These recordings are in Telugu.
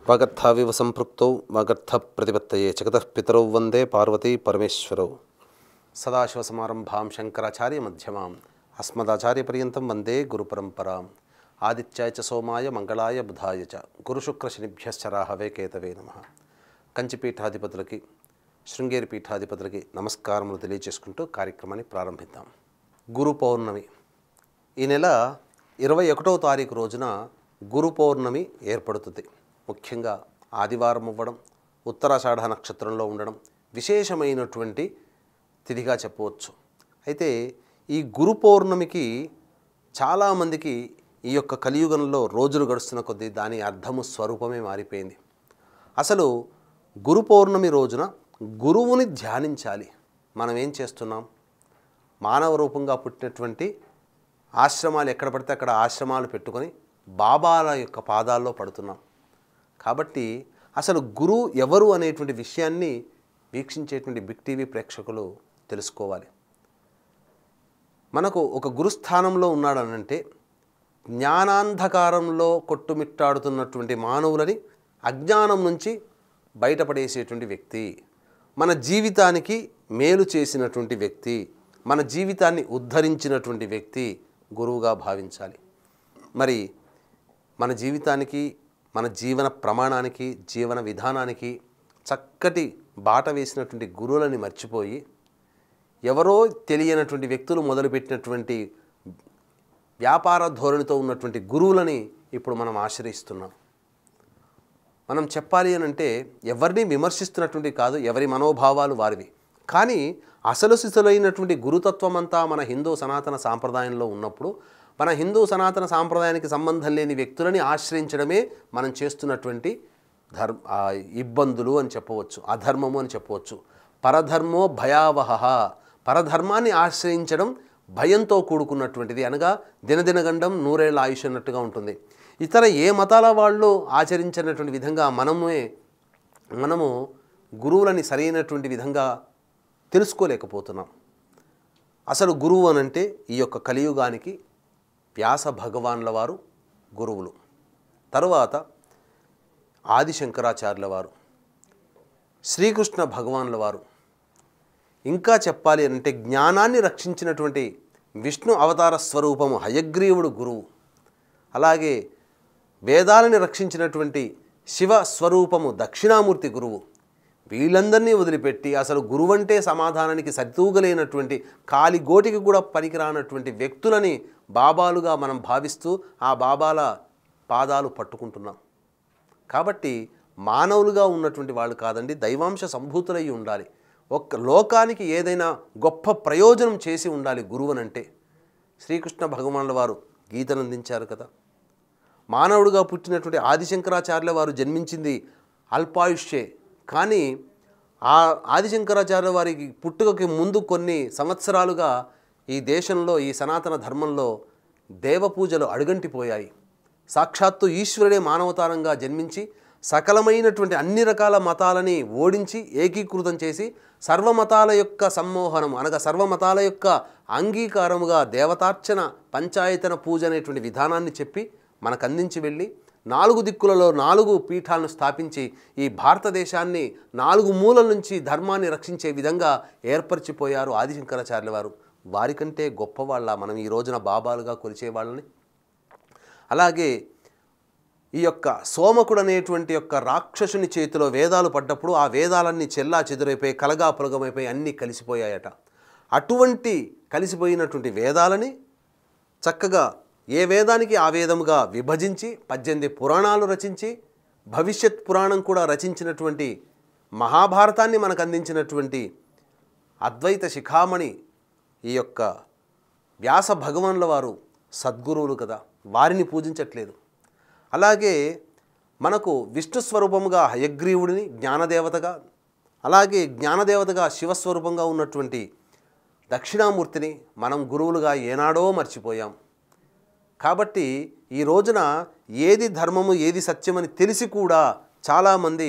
వాగర్థావివ సంపృక్తౌ వాగర్థ ప్రతిపత్తయే జగతః పితరౌ వందే పార్వతీ పరమేశ్వరౌ. సదాశివసమారంభాం శంకరాచార్య మధ్యమాం అస్మదాచార్యపర్యంతం వందే గురుపరంపరాం. ఆదిత్యాయ చ సోమాయ మంగళాయ బుధాయ చ గురుశుక్రశనిభ్యశ్చ రాహవే కేతవే నమః. కంచిపీఠాధిపతులకి శృంగేరి పీఠాధిపతులకి నమస్కారములు తెలియజేసుకుంటూ కార్యక్రమాన్ని ప్రారంభిద్దాం. గురు పౌర్ణమి ఈ నెల 21వ తారీఖు రోజున గురు పౌర్ణమి ఏర్పడుతుంది. ముఖ్యంగా ఆదివారం అవ్వడం, ఉత్తరాషాఢ నక్షత్రంలో ఉండడం విశేషమైనటువంటి తిథిగా చెప్పవచ్చు. అయితే ఈ గురు పౌర్ణమికి చాలామందికి ఈ యొక్క కలియుగంలో రోజులు గడుస్తున్న కొద్దీ దాని అర్థము స్వరూపమే మారిపోయింది. అసలు గురు పౌర్ణమి రోజున గురువుని ధ్యానించాలి. మనం ఏం చేస్తున్నాం? మానవ రూపంగా పుట్టినటువంటి ఆశ్రమాలు ఎక్కడ పడితే అక్కడ ఆశ్రమాలు పెట్టుకొని బాబాల యొక్క పాదాల్లో పడుతున్నాం. కాబట్టి అసలు గురువు ఎవరు అనేటువంటి విషయాన్ని వీక్షించేటువంటి బిగ్ టీవీ ప్రేక్షకులు తెలుసుకోవాలి. మనకు ఒక గురుస్థానంలో ఉన్నాడనంటే జ్ఞానాంధకారంలో కొట్టుమిట్టాడుతున్నటువంటి మానవులని అజ్ఞానం నుంచి బయటపడేసేటువంటి వ్యక్తి, మన జీవితానికి మేలు చేసినటువంటి వ్యక్తి, మన జీవితాన్ని ఉద్ధరించినటువంటి వ్యక్తి గురువుగా భావించాలి. మరి మన జీవితానికి, మన జీవన ప్రమాణానికి, జీవన విధానానికి చక్కటి బాట వేసినటువంటి గురువులని మర్చిపోయి ఎవరో తెలియనటువంటి వ్యక్తులు మొదలుపెట్టినటువంటి వ్యాపార ధోరణితో ఉన్నటువంటి గురువులని ఇప్పుడు మనం ఆశ్రయిస్తున్నాం. మనం చెప్పాలి అని అంటే ఎవరిని విమర్శిస్తున్నటువంటి కాదు, ఎవరి మనోభావాలు వారివి. కానీ అసలు సిసలైనటువంటి గురుతత్వం అంతా మన హిందూ సనాతన సాంప్రదాయంలో ఉన్నప్పుడు మన హిందూ సనాతన సాంప్రదాయానికి సంబంధం లేని వ్యక్తులని ఆశ్రయించడమే మనం చేస్తున్నటువంటి ఇబ్బందులు అని చెప్పవచ్చు, అధర్మము అని చెప్పవచ్చు. పరధర్మో భయావహ, పరధర్మాన్ని ఆశ్రయించడం భయంతో కూడుకున్నటువంటిది. అనగా దినదినగండం నూరేళ్ల ఆయుష్ అన్నట్టుగా ఉంటుంది. ఇతర ఏ మతాల వాళ్ళు ఆచరించినటువంటి విధంగా మనము గురువులని సరైనటువంటి విధంగా తెలుసుకోలేకపోతున్నాం. అసలు గురువు అనంటే ఈ యొక్క కలియుగానికి వ్యాస భగవాన్ల వారు గురువులు, తరువాత ఆదిశంకరాచార్యుల వారు, శ్రీకృష్ణ భగవాన్ల వారు, ఇంకా చెప్పాలి అంటే జ్ఞానాన్ని రక్షించినటువంటి విష్ణు అవతార స్వరూపము హయగ్రీవుడు గురువు, అలాగే వేదాలని రక్షించినటువంటి శివ స్వరూపము దక్షిణామూర్తి గురువు. వీళ్ళందరినీ వదిలిపెట్టి అసలు గురువంటే సమాధానానికి సరితూగలేనటువంటి కాలిగోటికి కూడా పనికిరానటువంటి వ్యక్తులని బాబాలుగా మనం భావిస్తూ ఆ బాబాల పాదాలు పట్టుకుంటున్నాం. కాబట్టి మానవులుగా ఉన్నటువంటి వాళ్ళు కాదండి, దైవాంశ సంభూతులై ఉండాలి. ఒక్క లోకానికి ఏదైనా గొప్ప ప్రయోజనం చేసి ఉండాలి గురువునంటే. శ్రీకృష్ణ భగవానుల వారు గీతను అందించారు కదా. మానవుడిగా పుట్టినటువంటి ఆదిశంకరాచార్యుల వారు జన్మించింది అల్పాయుష్యే. కానీ ఆ ఆదిశంకరాచార్య వారికి పుట్టుకకి ముందు కొన్ని సంవత్సరాలుగా ఈ దేశంలో, ఈ సనాతన ధర్మంలో దేవపూజలు అడుగంటిపోయాయి. సాక్షాత్తు ఈశ్వరుడే మానవతారంగా జన్మించి సకలమైనటువంటి అన్ని రకాల మతాలని ఓడించి ఏకీకృతం చేసి సర్వమతాల యొక్క సమ్మోహనం అనగా సర్వమతాల యొక్క అంగీకారముగా దేవతార్చన, పంచాయతన పూజ అనేటువంటి విధానాన్ని చెప్పి మనకు అందించి వెళ్ళి 4 దిక్కులలో 4 పీఠాలను స్థాపించి ఈ భారతదేశాన్ని 4 మూలల నుంచి ధర్మాన్ని రక్షించే విధంగా ఏర్పరిచిపోయారు ఆదిశంకరాచార్యుల వారు. వారికంటే గొప్పవాళ్ళ మనం ఈ రోజున బాబాలుగా కొలిచే వాళ్ళని? అలాగే ఈ యొక్క సోమకుడు అనేటువంటి యొక్క రాక్షసుని చేతిలో వేదాలు పడ్డప్పుడు ఆ వేదాలన్నీ చెల్లా చెదురైపోయి కలగా పులగమైపోయి అన్నీ కలిసిపోయాయట. అటువంటి కలిసిపోయినటువంటి వేదాలని చక్కగా ఏ వేదానికి ఆ వేదముగా విభజించి 18 పురాణాలు రచించి భవిష్యత్ పురాణం కూడా రచించినటువంటి మహాభారతాన్ని మనకు అందించినటువంటి అద్వైత శిఖామణి ఈ యొక్క వ్యాస భగవానుల వారు సద్గురువులు కదా, వారిని పూజించట్లేదు. అలాగే మనకు విష్ణు స్వరూపముగా హయగ్రీవుడిని జ్ఞానదేవతగా, అలాగే జ్ఞానదేవతగా శివస్వరూపంగా ఉన్నటువంటి దక్షిణామూర్తిని మనం గురువులుగా ఏనాడో మర్చిపోయాం. కాబట్టి ఈ రోజున ఏది ధర్మము ఏది సత్యమని తెలిసి కూడా చాలామంది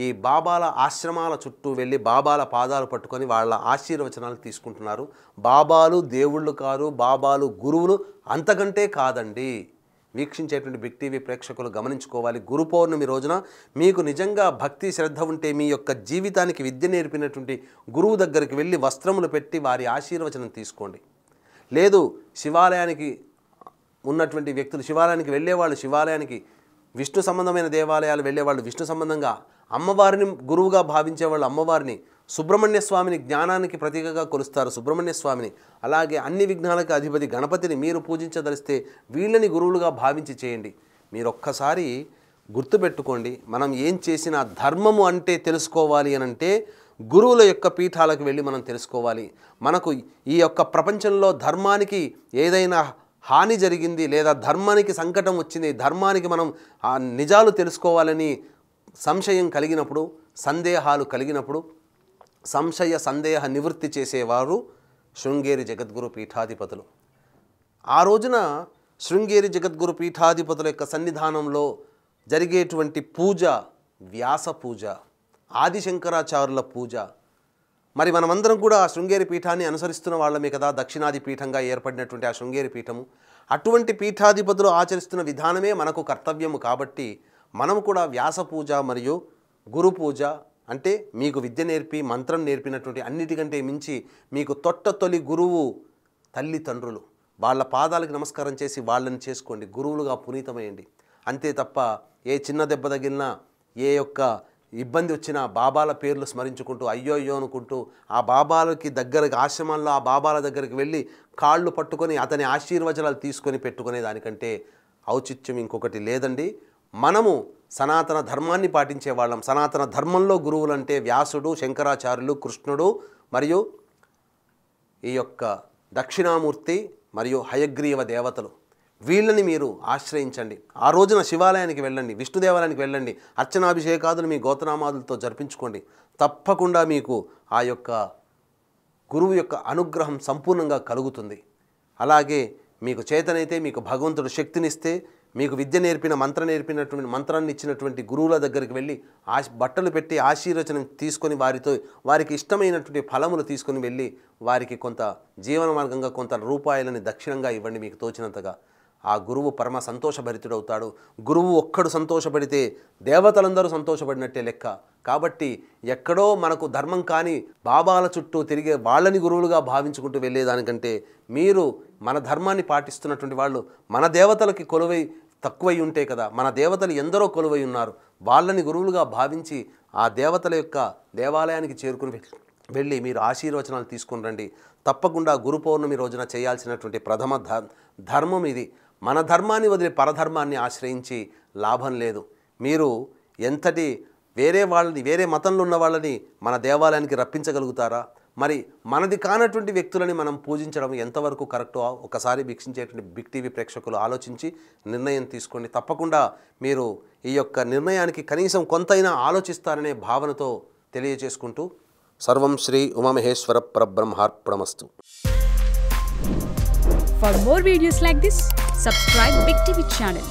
ఈ బాబాల ఆశ్రమాల చుట్టూ వెళ్ళి బాబాల పాదాలు పట్టుకొని వాళ్ళ ఆశీర్వచనాలు తీసుకుంటున్నారు. బాబాలు దేవుళ్ళు కాదు, బాబాలు గురువులు అంతకంటే కాదండి. వీక్షించేటువంటి బిగ్ టీవీ ప్రేక్షకులు గమనించుకోవాలి. గురు పౌర్ణమి రోజున మీకు నిజంగా భక్తి శ్రద్ధ ఉంటే మీ యొక్క జీవితానికి విద్య నేర్పినటువంటి గురువు దగ్గరికి వెళ్ళి వస్త్రములు పెట్టి వారి ఆశీర్వచనం తీసుకోండి. లేదు శివాలయానికి ఉన్నటువంటి వ్యక్తులు, శివాలయానికి వెళ్ళేవాళ్ళు శివాలయానికి, విష్ణు సంబంధమైన దేవాలయాలు వెళ్ళేవాళ్ళు విష్ణు సంబంధంగా, అమ్మవారిని గురువుగా భావించేవాళ్ళు అమ్మవారిని, సుబ్రహ్మణ్య స్వామిని జ్ఞానానికి ప్రతీకగా కొలుస్తారు సుబ్రహ్మణ్య స్వామిని, అలాగే అన్ని విఘ్నాలకు అధిపతి గణపతిని మీరు పూజించదలిస్తే వీళ్ళని గురువులుగా భావించి చేయండి. మీరు ఒక్కసారి గుర్తుపెట్టుకోండి, మనం ఏం చేసినా ధర్మము అంటే తెలుసుకోవాలి అని అంటే గురువుల యొక్క పీఠాలకు వెళ్ళి మనం తెలుసుకోవాలి. మనకు ఈ యొక్క ప్రపంచంలో ధర్మానికి ఏదైనా హాని జరిగింది లేదా ధర్మానికి సంకటం వచ్చింది, ధర్మానికి మనం ఆ నిజాలు తెలుసుకోవాలని సంశయం కలిగినప్పుడు, సందేహాలు కలిగినప్పుడు సంశయ సందేహ నివృత్తి చేసేవారు శృంగేరి జగద్గురు పీఠాధిపతులు. ఆ రోజున శృంగేరి జగద్గురు పీఠాధిపతుల యొక్క సన్నిధానంలో జరిగేటువంటి పూజ వ్యాస పూజ, ఆదిశంకరాచార్యుల పూజ. మరి మనమందరం కూడా ఆ శృంగేరి పీఠాన్ని అనుసరిస్తున్న వాళ్ళమే కదా, దక్షిణాది పీఠంగా ఏర్పడినటువంటి ఆ శృంగేరి పీఠము. అటువంటి పీఠాధిపతులు ఆచరిస్తున్న విధానమే మనకు కర్తవ్యము. కాబట్టి మనం కూడా వ్యాస పూజ మరియు గురు పూజ అంటే మీకు విద్య నేర్పి మంత్రం నేర్పినటువంటి అన్నిటికంటే మించి మీకు తొలి గురువు తల్లిదండ్రులు, వాళ్ళ పాదాలకు నమస్కారం చేసి వాళ్ళని చేసుకోండి, గురువులుగా పునీతమయ్యండి. అంతే తప్ప ఏ చిన్న దెబ్బ తగిలినా, ఏ యొక్క ఇబ్బంది వచ్చినా బాబాల పేర్లు స్మరించుకుంటూ అయ్యో అయ్యో అనుకుంటూ ఆ బాబాలకి దగ్గరకి ఆశ్రమంలో ఆ బాబాల దగ్గరికి వెళ్ళి కాళ్ళు పట్టుకొని అతని ఆశీర్వచనాలు తీసుకొని పెట్టుకునే దానికంటే ఔచిత్యం ఇంకొకటి లేదండి. మనము సనాతన ధర్మాన్ని పాటించే వాళ్ళం. సనాతన ధర్మంలో గురువులు అంటే వ్యాసుడు, శంకరాచార్యులు, కృష్ణుడు మరియు ఈ యొక్క దక్షిణామూర్తి మరియు హయగ్రీవ దేవతలు, వీళ్ళని మీరు ఆశ్రయించండి. ఆ రోజున శివాలయానికి వెళ్ళండి, విష్ణు దేవాలయానికి వెళ్ళండి, అర్చనాభిషేకాదులు మీ గోత్రనామాదులతో జరిపించుకోండి. తప్పకుండా మీకు ఆ యొక్క గురువు యొక్క అనుగ్రహం సంపూర్ణంగా కలుగుతుంది. అలాగే మీకు చేతనైతే మీకు భగవంతుడు శక్తినిస్తే మీకు విద్య నేర్పిన నేర్పినటువంటి మంత్రాన్ని ఇచ్చినటువంటి గురువుల దగ్గరికి వెళ్ళి బట్టలు పెట్టి ఆశీర్వచనం తీసుకొని వారికి ఇష్టమైనటువంటి ఫలములు తీసుకొని వెళ్ళి వారికి కొంత జీవన మార్గంగా కొంత రూపాయలని దక్షిణంగా ఇవ్వండి మీకు తోచినంతగా. ఆ గురువు పరమ సంతోషభరితుడవుతాడు. గురువు ఒక్కడు సంతోషపడితే దేవతలందరూ సంతోషపడినట్టే లెక్క. కాబట్టి ఎక్కడో మనకు ధర్మం కాని బాబాల చుట్టూ తిరిగే వాళ్ళని గురువులుగా భావించుకుంటూ వెళ్ళేదానికంటే మీరు మన ధర్మాన్ని పాటిస్తున్నటువంటి వాళ్ళు మన దేవతలకి కొలువై తక్కువై ఉంటే కదా, మన దేవతలు ఎందరో కొలువై ఉన్నారు, వాళ్ళని గురువులుగా భావించి ఆ దేవతల యొక్క దేవాలయానికి చేరుకుని వెళ్ళి మీరు ఆశీర్వచనాలు తీసుకుని రండి. తప్పకుండా గురు పౌర్ణమి రోజున చేయాల్సినటువంటి ప్రథమ ధర్మం ఇది. మన ధర్మాన్ని వదిలి పరధర్మాన్ని ఆశ్రయించి లాభం లేదు. మీరు ఎంతటి వేరే మతంలో ఉన్న వాళ్ళని మన దేవాలయానికి రప్పించగలుగుతారా? మరి మనది కానటువంటి వ్యక్తులని మనం పూజించడం ఎంతవరకు కరెక్టో ఒకసారి వీక్షించేటువంటి బిగ్ టీవీ ప్రేక్షకులు ఆలోచించి నిర్ణయం తీసుకోండి. తప్పకుండా మీరు ఈ యొక్క నిర్ణయానికి కనీసం కొంతైనా ఆలోచిస్తారనే భావనతో తెలియజేసుకుంటూ సర్వం Shri Umamaheshwara పరబ్రహ్మార్పణమస్తు. For more videos like this, subscribe Big TV channel.